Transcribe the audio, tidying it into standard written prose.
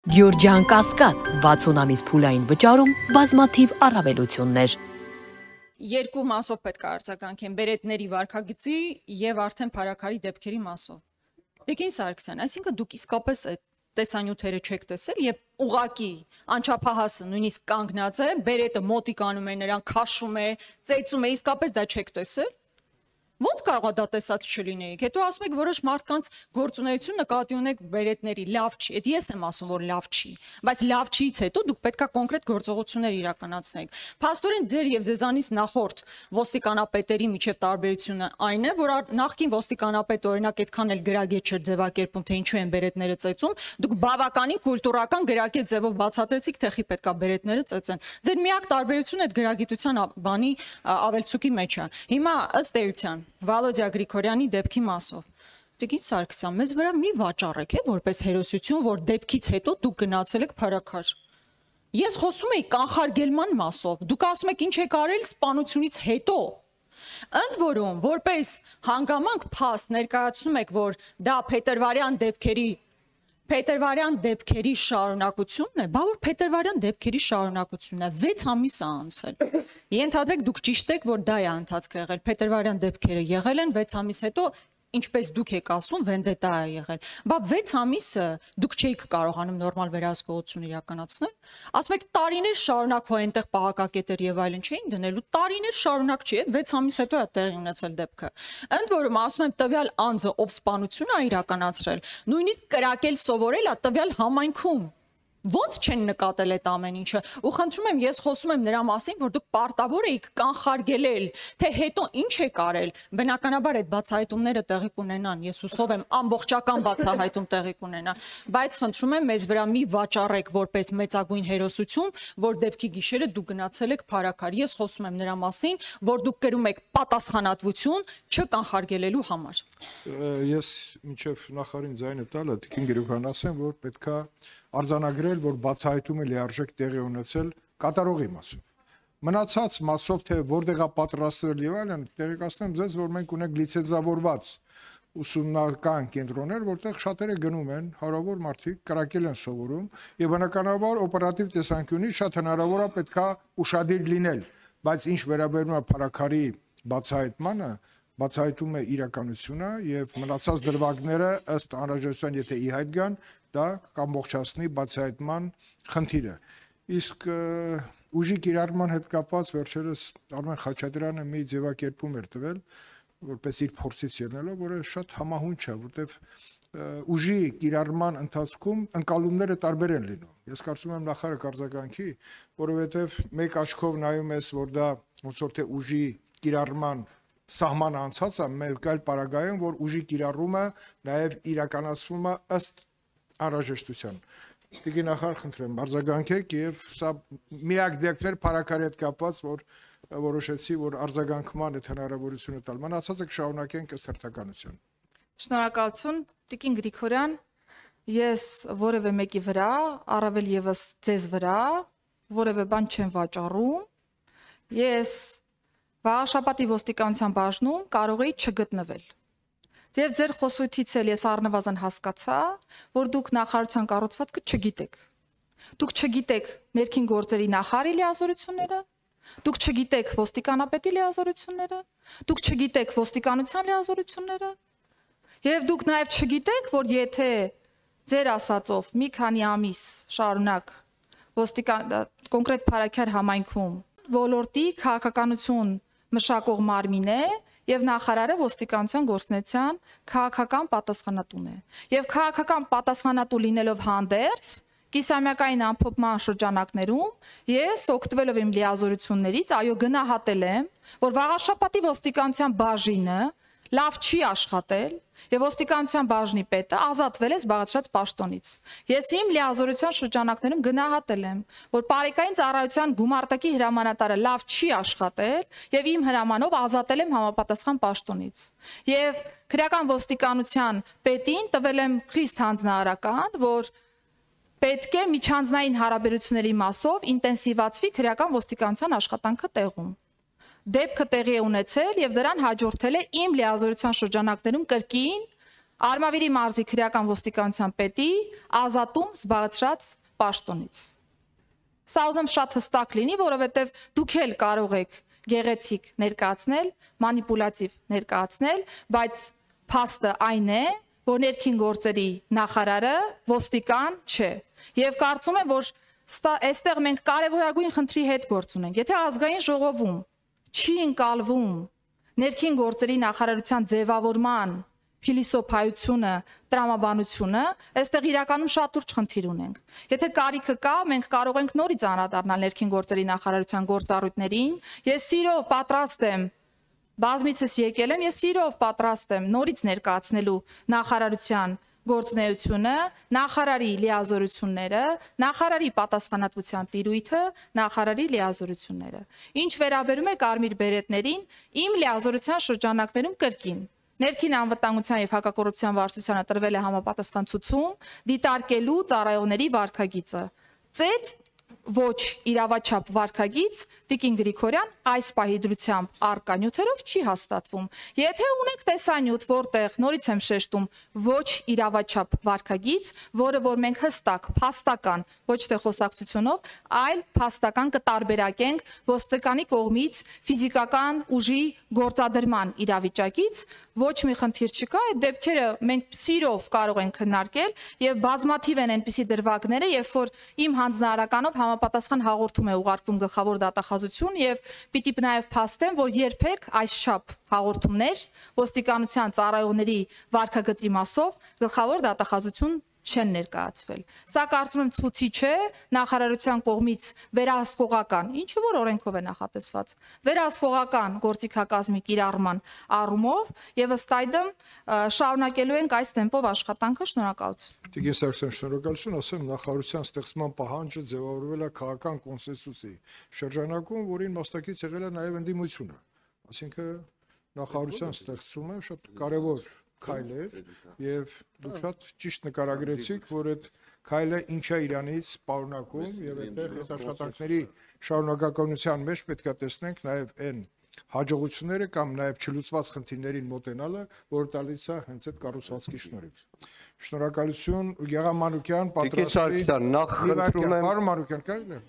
Գյորջյան Կասկադ 60 ամիս փուլային վճարում բազմաթիվ առավելություններ։ Երկու մասով պետք է արձագանքեն բերետների վարքագծի եւ արդեն փարաքարի դեպքերի մասով։ Տիկին Սարգսյան, այսինքն դուք իսկապես այդ տեսանյութերը չեք տեսել եւ ուղակի անչափահասը նույնիսկ կանգնած է, բերետը մոտիկ անում է նրան, քաշում է, ծեծում է, իսկապես դա չեք տեսել։ Ոնց կարող է դա տեսած չլինեիք։ Հետո ասում եք որոշ մարդկանց գործունեություն նկատի ունեք բերետների, լավ չի։ Այդ ես եմ ասում, որ լավ չի, բայց լավ չից հետո դուք պետք է կոնկրետ գործողություններ իրականացնեք։ Փաստորեն ձեր եւ ձեզանից նախորդ ոստիկանապետերի միջև տարբերությունը այն է, որ նախկին ոստիկանապետը օրինակ այդքան էլ գրագետ չէր ձևակերպում, թե ինչու են բերետները ծեծում, դուք բավականին կուլտուրական գրագետ ձևով բացատրեցիք, թե խի պետք է բերետները ծեծեն։ Ձեր միակ տարբերությունը այդ գրագիտության բանի ավելցուկի մեջ է։ Հիմա ըստ էության Վալոդիա Գրիգորյանի դեպքի մասով։ Տիկին Սարգսյան, մեզ վրա մի վաճառեք, որպես հերոսություն, որ դեպքից հետո դուք գնացել եք փարաքար։ Ես խոսում եի կանխարգելման մասով։ Դուք ասում եք ինչ եք արել սպանությունից հետո։ Ընդ որում, որպես հանգամանք փաստ ներկայացնում եք, որ դա Փետրվարյան դեպքերի շարունակությունն է, բա որ Փետրվարյան դեպքերի շարունակությունն է, 6 ամիս է անցել։ Ենթադրեք դուք ճիշտ եք, որ դա է ընթացքը եղել, Փետրվարյան դեպքերը եղել են 6 ամիս հետո, ինչպես դուք եք ասում, վենդետա է եղել։ Բա 6 ամիսը դուք չէիք կարողանում նորմալ վերահսկողություն իրականացնել։ Ասում եք տարիներ շարունակ հո այնտեղ պահակակետեր եւ այլն չէին դնելու, տարիներ շարունակ չի, 6 ամիս հետո է տեղի ունեցել դեպքը։ Ընդ որում ասում եմ տվյալ անձը, ով սպանություն է իրականացրել, նույնիսկ կրակել սովորել է տվյալ համայնքում։ Ոնց չեն նկատել այդ ամեն ինչը, ու խնդրում եմ, ես խոսում եմ նրա մասին, որ դուք պարտավոր էիք կանխարգելել, թե հետո ինչ եք արել, բնականաբար այդ բացահայտումները տեղի կունենան, ես հուսով եմ ամբողջական բացահայտում տեղի կունենա, բայց խնդրում եմ մեզ վրա մի վաճառեք որպես մեծագույն հերոսություն, որ դեպքի գիշերը դուք գնացել եք փարաքար, ես խոսում եմ նրա մասին, որ դուք կրում եք պատասխանատվություն չկանխարգելելու համար։ Ես մինչև նախարին ձայնը տալը Տիկին Գրիգորյան ասեմ, որ պետքա արձանագրել, որ բացահայտումը լիարժեք տեղի ունեցել կատարողի մասով։ Մնացած մասով, թե որտեղ է պատրաստվել եւ այլն, տեղեկացնեմ ձեզ, որ մենք ունենք լիցենզավորված ուսումնական կենտրոններ, որտեղ շատերը գնում են, հարավոր մարդիկ կրակել են սովորում, եւ բնականաբար օպերատիվ տեսանկյունից շատ հնարավոր է պետքա ուշադիր լինել, բայց ինչ վերաբերում է փարաքարի բացահայտմանը, բացահայտում է իրականությունը եւ մնացած դրվագները ըստ անհրաժեշտության եթե ի հայտ գան, դա կամբողջացնի բացահայտման խնդիրը։ Իսկ ուժի կիրառման հետ կապված վերջերս Արմեն Խաչատրյանը մի ձևակերպում էր տվել, որպես իր փորձից ելնելով, որը շատ համահունչ է, որտեղ ուժի կիրառման ընթացքում ընկալումները տարբեր են լինում։ Ես կարծում եմ նախարարը կարձագանքի, որովհետեւ մեկ աչքով նայում ես, որ դա ոնց որ թե ուժի կիրառման սահմանը անցած է, մեկ այլ պարագայում, որ ուժի կիրառումը նաև իրականացվում է ըստ անհրաժեշտության։ Տիկին նախարար, խնդրեմ, արձագանքեք եւ սա միակ դեպքն էր փարաքարի հետ կապված, որ որոշեցի, որ արձագանքման այդ հնարավորությունը տալ։ Մնացածը կշարունակենք ըստ հերթականության։ Շնորհակալություն, Տիկին Գրիգորյան, ես որևէ մեկի վրա, առավել եւս ձեզ վրա, որևէ բան չեմ վաճառում։ Ես Վաղաշապատի ոստիկանության բաժնում կարող էի չգտնվել։ Եվ ձեր խոսույթից էլ ես առնվազն հասկացա, որ դուք նախարարության կառուցվածքը չգիտեք։ Դուք չգիտեք ներքին գործերի նախարարի լիազորությունները, դուք չգիտեք ոստիկանապետի լիազորությունները, դուք չգիտեք ոստիկանության լիազորությունները, եւ դուք նաեւ չգիտեք, որ եթե ձեր ասածով մի քանի ամիս շարունակ կոնկրետ փարաքար համայնքում ոլորտի քաղաքականություն մշակող մարմին է եւ նախարարը ոստիկանության գործնեության քաղաքական պատասխանատուն է։ Եվ քաղաքական պատասխանատու լինելով հանդերձ կիսամյակային ամփոփման շրջանակներում ես օգտվելով իմ լիազորություններից, այո, գնահատել եմ, որ Վաղաշապատի ոստիկանության բաժինը լավ չի աշխատել եւ ոստիկանության բաժնի պետը ազատվել է զբաղեցրած պաշտոնից։ Ես իմ լիազորության շրջանակներում գնահատել եմ, որ Պարեկային ծառայության գումարտակի հրամանատարը լավ չի աշխատել եւ իմ հրամանով ազատել եմ համապատասխան պաշտոնից։ Եվ քրեական ոստիկանության պետին տվել եմ խիստ հանձնարարական, որ պետք է միջանձնային հարաբերությունների մասով ինտենսիվացվի քրեական ոստիկանության աշխատանքը տեղում։ Դեպքը տեղի է ունեցել եւ դրան հաջորդել է իմ լիազորության շրջանակներում կրկին Արմավիրի մարզի քրեական ոստիկանության պետի ազատում զբաղեցրած պաշտոնից։ Սա ուզում շատ հստակ լինի, որովհետև դուք էլ կարող եք գեղեցիկ ներկայացնել, մանիպուլատիվ ներկայացնել, բայց փաստը այն է, որ ներքին գործերի նախարարը ոստիկան չէ։ Եվ կարծում եմ, որ այստեղ մենք կարևորագույն խնդրի հետ գործ ունենք։ Եթե ազգային ժողովում չի ընկալվում ներքին գործերի նախարարության ձևավորման փիլիսոփայությունը, տրամաբանությունը, այստեղ իրականում շատ ուրջ խնդիր ունենք։ Եթե կարիքը կա, մենք կարող ենք նորից անդրադառնալ ներքին գործերի նախարարության գործառույթներին։ Ես սիրով պատրաստ եմ, բազմիցս եկել եմ, ես սիրով պատրաստ եմ նորից ներկայացնելու նախարարության գործունեությունը, նախարարի լիազորությունները, նախարարի պատասխանատվության տիրույթը, նախարարի լիազորությունները։ Ինչ վերաբերում է կարմիր բերետներին, իմ լիազորության շրջանակներում կրկին ներքին անվտանգության եւ հակակոռուպցիոն վարչությանը տրվել է համապատասխան ցուցում դիտարկելու ծառայողների վարքագիծը։ Ծեծ ոչ իրավաչափ վարքագիծ Տիկին Գրիգորյան այս պահի դրությամբ առկա նյութերով չի հաստատվում։ Եթե ունեք տեսանյութ, որտեղ նորից եմ շեշտում, ոչ իրավաչափ վարքագիծ, որը որ մենք հստակ փաստական, ոչ թե խոսակցությունով, այլ փաստական կտարբերակենք ոստիկանի կողմից ֆիզիկական ուժի գործադրման իրավիճակից, ոչ մի խնդիր չկա, այդ դեպքերը մենք սիրով կարող ենք քննարկել եւ բազմաթիվ են այնպիսի դրվագները, երբ որ իմ հանձնարարականով համապատասխան հաղորդում է ուղարկվում գլխավոր դատախազություն եւ պիտի նաեւ փաստեմ, որ երբեք այսչափ հաղորդումներ ոստիկանության ծառայողների վարքագծի մասով գլխավոր դատախազություն չեն ներկայացվել։ Սա կարծում եմ ցուցիչ է նախարարության կողմից վերահսկողական, ինչը որ օրենքով է նախատեսված, վերահսկողական գործիքակազմի կիրառման առումով եւ ըստ այդմ շարունակելու ենք այս տեմպով աշխատանքը։ Շնորհակալություն։ Տիկին Սարգսյան, շնորհակալություն, ասեմ, նախարարության ստեղծման պահանջը ձևավորվել է քաղաքական կոնսենսուսի շրջանակում, որին մասնակից եղել է նաեւ ընդդիմությունը։ Այսինքն նախարարության ստեղծումը շատ կարևոր քայլ է եւ դուք շատ ճիշտ նկարագրեցիք, որ այդ քայլը ինչ է իրանից պարունակում եւ այդտեղ այս աշխատանքների շարունակականության մեջ պետք է տեսնենք նաեւ այն հաջողությունները կամ նաեւ չլուծված խնդիրներին մոտենալը, որ տալիս է հենց այդ կառուցվածքի շնորհիվ։ Շնորհակալություն Գեղամ Մանուկյան, պատրաստի։ Նախ խնդրում եմ Պարոն Մանուկյան, կարելի է